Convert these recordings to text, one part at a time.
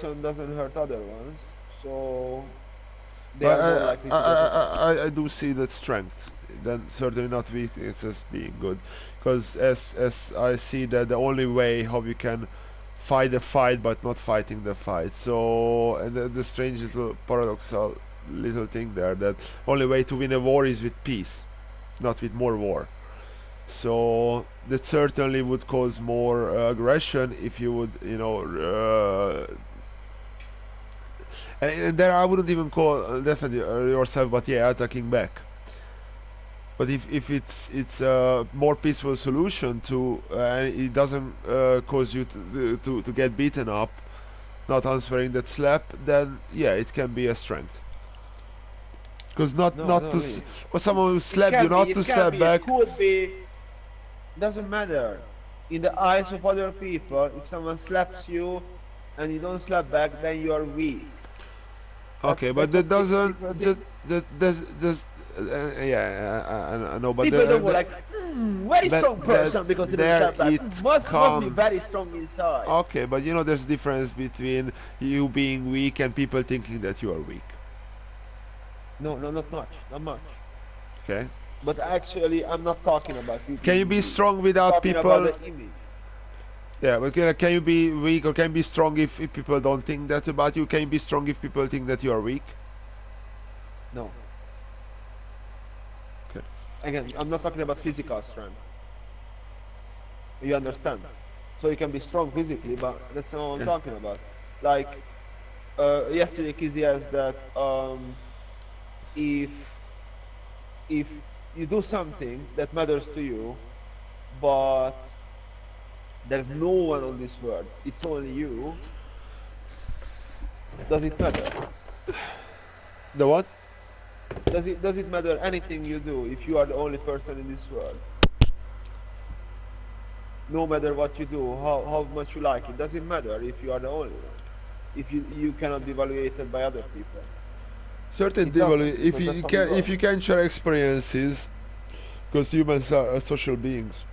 doesn't hurt other ones, so they I, are I, more likely to get along. I do see that strength, then certainly not weakness as being good, because as I see that the only way how you can fight the fight but not fighting the fight. So and the strange little paradoxal little thing there, that only way to win a war is with peace, not with more war. So that certainly would cause more aggression if you would, and there I wouldn't even call definitely yourself, but yeah, attacking back. But if it's a more peaceful solution to, and it doesn't cause you to get beaten up, not answering that slap, then yeah, it can be a strength. Because No, not no, to really. or someone will It slap you, can be, not it to can slap be, it back. could be, doesn't matter. In the eyes of other people, if someone slaps you and you don't slap back, then you are weak. Okay, but That's that what doesn't people think. just that does yeah, I know, but People don't go like, very but strong that person because they don't there slap back. it Must be comes. very strong inside. Okay, but there's difference between you being weak and people thinking that you are weak. No, no, not much, not much. Okay. But actually, I'm not talking about you Can you being be weak. strong I'm without talking about people? the image. Yeah, but can you be weak or can you be strong if people don't think that about you? Can you be strong if people think that you are weak? No. Okay. Again, I'm not talking about physical strength. You understand? So you can be strong physically, but that's not what I'm Yeah. talking about. Like yesterday, Kizzy asked that if if you do something that matters to you, but there's no one on this world, it's only you, does it matter? The what? Does it matter anything you do if you are the only person in this world? No matter what you do, how much you like it, doesn't matter if you are the only one. If you cannot be evaluated by other people. Certain It devalu doesn't, because that's how we if work. you can share experiences, because humans are social beings,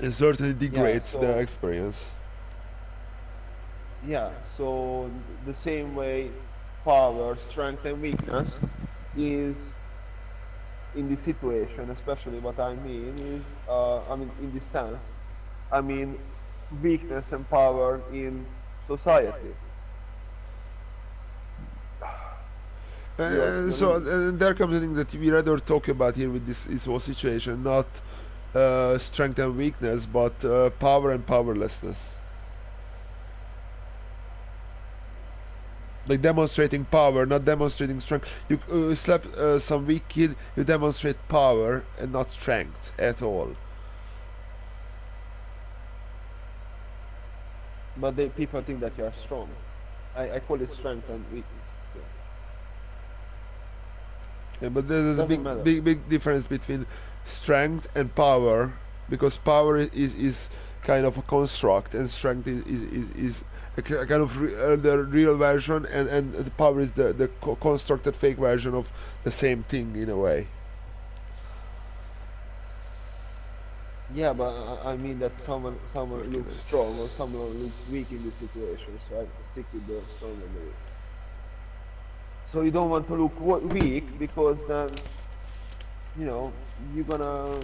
it certainly Yeah, degrades the so experience. yeah, so the same way power, strength and weakness is in this situation, especially what I mean is I mean in this sense, I mean weakness and power in society. You are So leaving. there comes a thing that we rather talk about here with this whole situation, not strength and weakness, but power and powerlessness. Like demonstrating power, not demonstrating strength. You slap some weak kid, you demonstrate power and not strength at all. But people think that you are strong. I call it strength and weakness still. Yeah, but there's a Doesn't matter. big difference between strength and power, because power is kind of a construct, and strength is a kind of the real version, and the power is the constructed fake version of the same thing in a way. Yeah, but I mean that someone looks Arguments. strong or someone looks weak in this situation, so I stick with the strong and the weak. So you don't want to look weak because then you're gonna.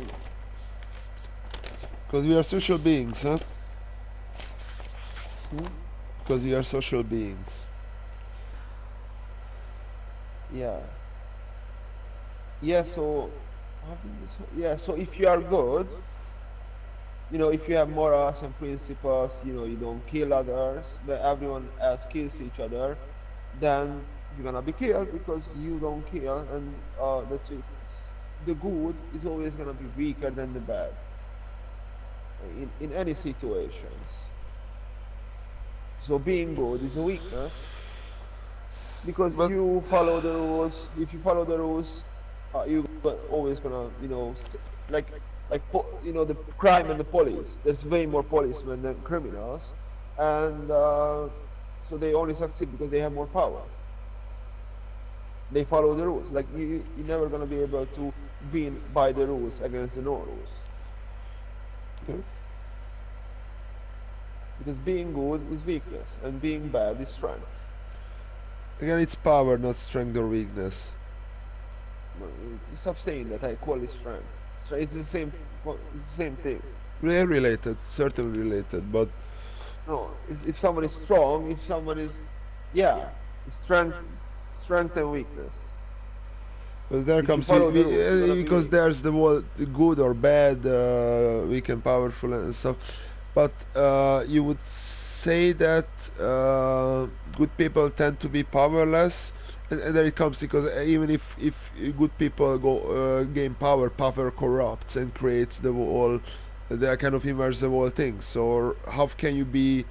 Because we are social beings, huh? Hmm? Because we are social beings. Yeah, yeah. So having this, yeah. So if you are good, if you have morals and principles, you don't kill others, but everyone else kills each other, then you're gonna be killed because you don't kill, and that's weakness. The good is always gonna be weaker than the bad in any situations. So being good is a weakness because But you follow the rules. If you follow the rules, always gonna, the crime and the police. There's way more policemen than criminals, and so they only succeed because they have more power. They follow the rules. Like you're never gonna be able to win by the rules against the no rules Because being good is weakness, and being bad is strength. Again, it's power, not strength or weakness. Stop saying that. I call it strength. It's the same. It's the same thing. They're related, certainly related, but No, if someone is strong, if someone is, yeah, strength, strength and weakness. because there If you comes follow the rules, you're gonna be because weak. there's the word good or bad, weak and powerful and stuff. But you would say that good people tend to be powerless, and there it comes because even if good people go gain power, power corrupts and creates the whole, the kind of immerse the whole thing. So how can you be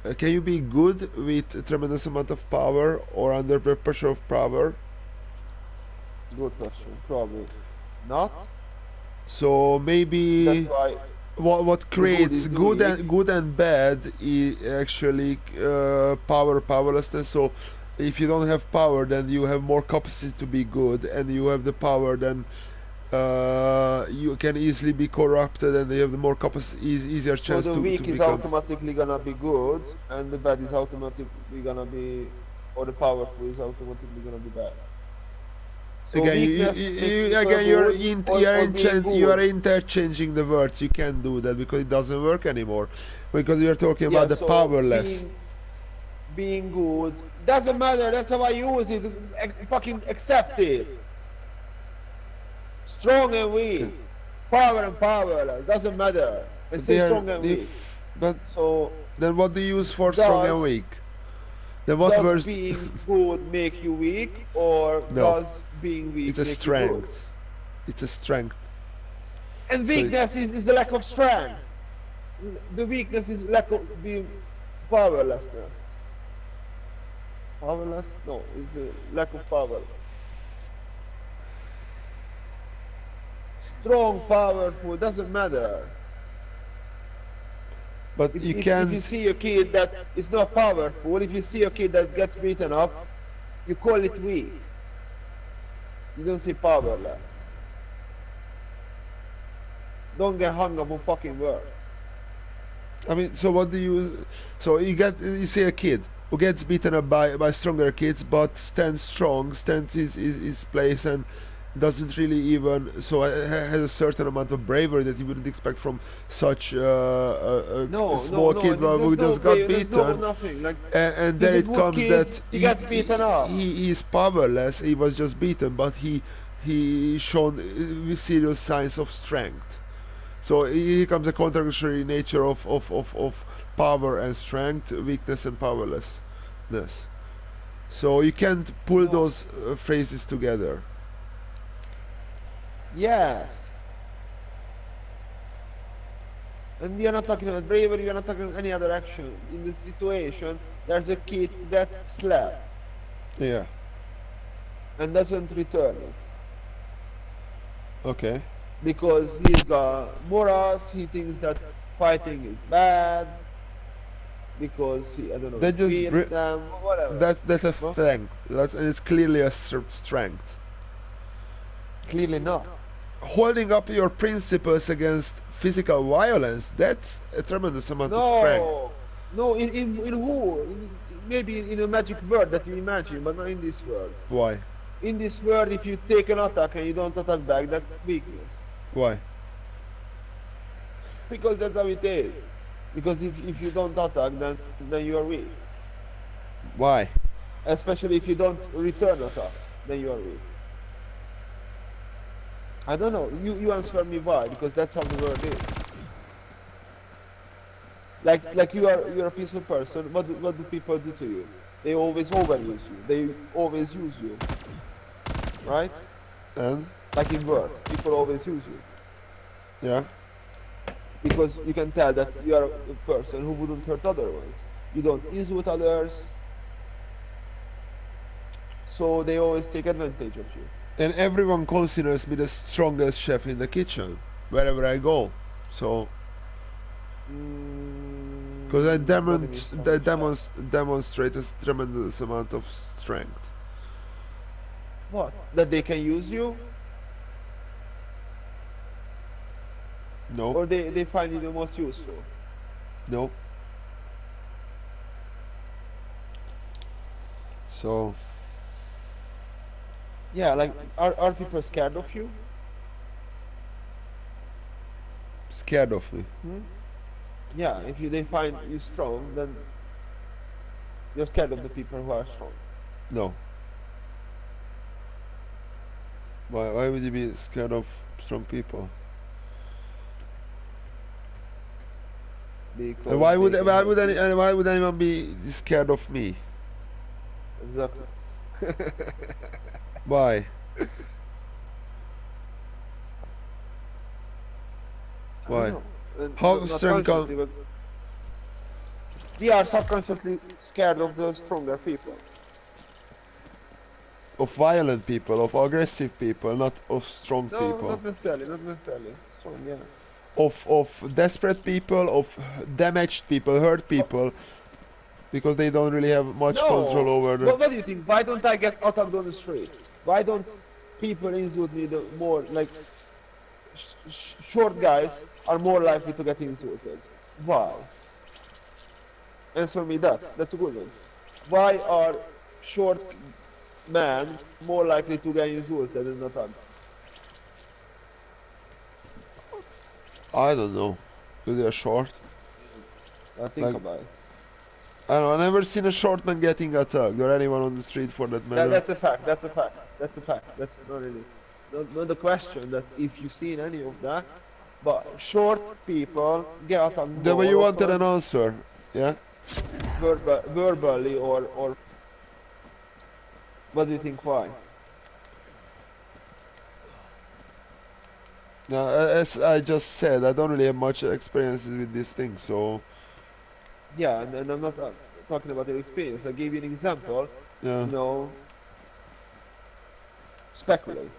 good with a tremendous amount of power or under the pressure of power? Good question. Probably not. So That's maybe why what the good creates is the weak. good and bad is actually powerlessness. So if you don't have power, then you have more capacity to be good, and you have the power, then you can easily be corrupted, and you have the more capacity, easier So chance the to weak is become. automatically gonna be good, and the bad is automatically gonna be, or the powerful is automatically gonna be bad. So Again, weakness makes people again, good, or being you are good. interchanging the words. You can't do that because it doesn't work anymore. Because we are talking about Yeah. the So powerless. being good doesn't matter. That's how I use it. Fucking accept it. Strong and Okay. weak, power and powerless, doesn't matter. I But say they are strong and weak. if but So then what do you use for strong and does weak? Then what does words? being good make you weak, or No, does being it's weak a make you good? strength. It's a strength. And So it, weakness is the lack of strength. The weakness is lack of being powerlessness. Powerless? No, it's the lack of power. Strong, powerful, doesn't matter. but you If you can't. see a kid that is not powerful, if you see a kid that gets beaten up, you call it weak. You don't say powerless. Don't get hung up on fucking words. I mean, so what do you? So you see a kid who gets beaten up by stronger kids, but stands strong, stands his place, and doesn't really even has a certain amount of bravery that you wouldn't expect from such a No, no, small no. kid who There's no just got brave. There's no beaten. nothing. Like And he's there a it good comes that kid. He gets beaten up. he is powerless. He was just beaten, but he shown serious signs of strength. So here comes the contradictory nature of power and strength, weakness and powerlessness. So you can't pull No. those phrases together. Yes. And we are not talking about bravery. We are not talking about any other action. In this situation, there's a kid who gets slapped Yeah. and doesn't return it Okay. because he's got morals. He thinks that fighting is bad because he, I don't know, he That just fears them, whatever. that's a Well, strength. That's and it's clearly a strength. clearly not. Holding up your principles against physical violence, that's a tremendous amount of strength. No, no. In who? Maybe in a magic world that you imagine, but not in this world. Why? In this world, if you take an attack and you don't attack back, that's weakness. Why? Because that's how it is. Because if you don't attack, then you are weak. Why? Especially if you don't return attack, then you are weak. I don't know. You answer me why? Because that's how the world is. Like you're a peaceful person. What do people do to you? They always overuse you. They always use you. Right? And Like in work, people always use you. yeah. Because you can tell that you are a person who wouldn't hurt other ones. You don't insult others, so they always take advantage of you. And everyone considers me the strongest chef in the kitchen wherever I go. So because I What do you mean strong chef? demonstrate a tremendous amount of strength. What? That they can use you, No, or they find you the most useful? no. So Yeah, like are people scared of you? scared of me. Hmm? Yeah, if they find you strong, then you're scared of the people who are strong. No. Why would you be scared of strong people? And Because they can hurt you. why would anyone be scared of me? Exactly. Why? I don't Why? know. How Not strong can consciously, but we are subconsciously scared of the stronger people. of violent people, of aggressive people, not of strong No, people. not necessarily, not necessarily. Strong, yeah. Of desperate people, of damaged people, hurt people, because they don't really have much control No. over the. What do you think? Why don't I get attacked on the street? Why don't people insult me the more like short guys are more likely to get insulted? Why? Answer me that. That's a good one. Why are short men more likely to get insulted than attacked? I don't know, because they are short. I think Like, about it. I don't know, I've never seen a short man getting attacked, or anyone on the street for that matter. That's a fact. That's a fact. That's a fact. That's not really not the question that if you've seen any of that, but short people get attacked The way you more wanted an often answer, yeah? verbally or what do you think why? Now, as I just said, I don't really have much experiences with these things, so Yeah, and I'm not talking about your experience. I gave you an example. yeah. You know, speculate.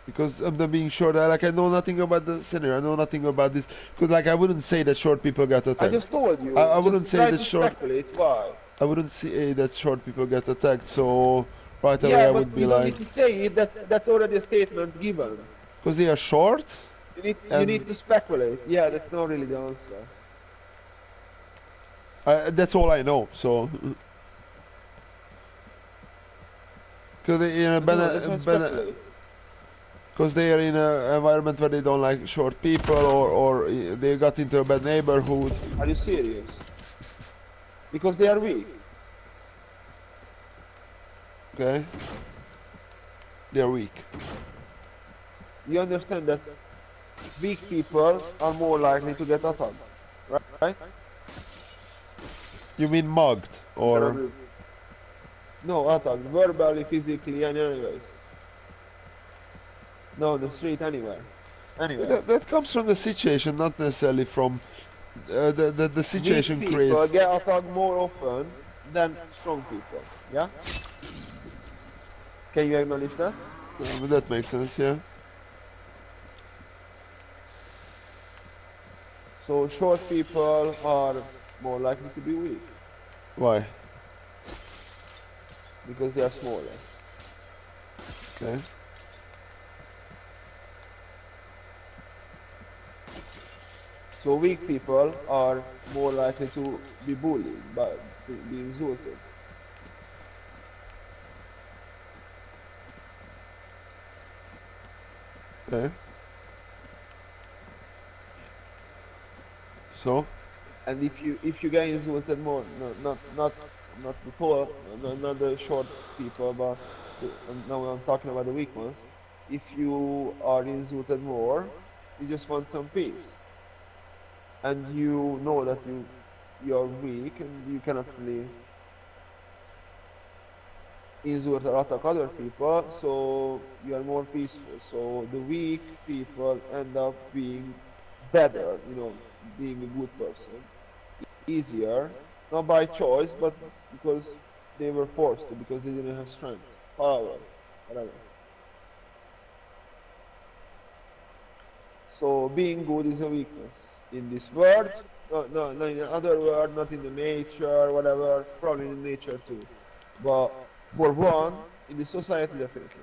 Because I'm not being short, I know nothing about the scenario, I know nothing about this. Because like I wouldn't say that short people get I attacked. just told you. I wouldn't Just say try that to short. speculate why. I wouldn't say that short people get attacked. So right away Yeah, I but would be you don't like, need to say it. That's already a statement given. because they are short, You need and to speculate. Yeah, that's not really the answer. that's all I know. So because they in a No, that's why I speculate. because they are in an environment where they don't like short people, or they got into a bad neighborhood. Are you serious? Because they are weak. Okay, they are weak. You understand that weak people are more likely to get attacked, right? You mean mugged You can or? agree. No, attacked verbally, physically, and anyways. No, the street anywhere, anywhere. That comes from the situation, not necessarily from the Weak situation people creates. get attacked more often than strong people. Yeah. Can you acknowledge that? That makes sense, yeah. So short people are more likely to be weak Why? because they are smaller. Okay. So weak people are more likely to be bullied, but to be insulted. Okay. So? And if you get insulted more, not the tall, not the short people, but now I'm talking about the weak ones. If you are insulted more, you just want some peace, and you know that you're weak and you cannot really insult or attack other people, so you are more peaceful. So the weak people end up being better, being a good person, easier, not by choice, but because they were forced to, because they didn't have strength, power, whatever. So being good is a weakness in this world, no, in another world, not in the nature, whatever, probably in nature too. But for one, in the society, definitely.